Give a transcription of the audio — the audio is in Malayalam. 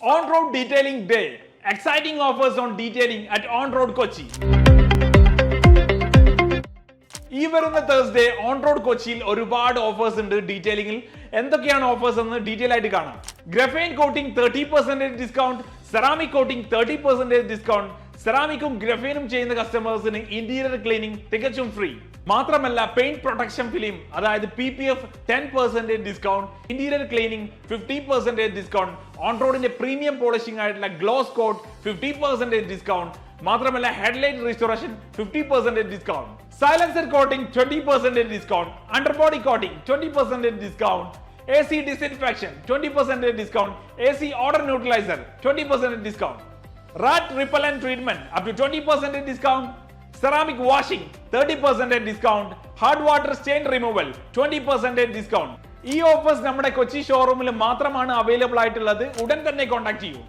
On-road detailing day. Exciting offers on detailing at On-road Kochi. ഈ വരുന്ന തേഴ്സ്ഡേ ഓൺ റോഡ് കൊച്ചിയിൽ ഒരുപാട് ഓഫേഴ്സ് ഉണ്ട് ഡീറ്റെയിലിംഗിൽ. എന്തൊക്കെയാണ് ഓഫേഴ്സ് എന്ന് ഡീറ്റെയിൽ ആയിട്ട് കാണാം. Graphene coating 30% discount, ceramic coating 30% discount. സെറാമിക്കും ഗ്രഫൈനും ചെയ്യുന്ന കസ്റ്റമേഴ്സിന് ഇന്റീരിയർ ക്ലീനിംഗ് തികച്ചും ഫ്രീ. മാത്രമല്ല പെയിന്റ് പ്രൊട്ടക്ഷൻ ഫിലിം അതായത് PPF 10% discount, interior cleaning 50% discount, on റോഡിന്റെ പ്രീമിയം പോളിഷിംഗ് ആയിട്ടുള്ള ഗ്ലോസ് കോട്ട് 50% ഡിസ്കൗണ്ട്. മാത്രമല്ല headlight restoration 50% discount, silencer coating 20% discount, underbody coating 20% discount, AC disinfection 20% discount, AC odor neutralizer 20% discount, rat repellent treatment up to 20% discount, ceramic washing 30% discount, hard water stain removal 20% discount. ഈ ഓഫേഴ്സ് നമ്മുടെ കൊച്ചി ഷോറൂമിൽ മാത്രമാണ് അവൈലബിൾ ആയിട്ടുള്ളത്. ഉടൻ തന്നെ കോൺടാക്ട് ചെയ്യൂ.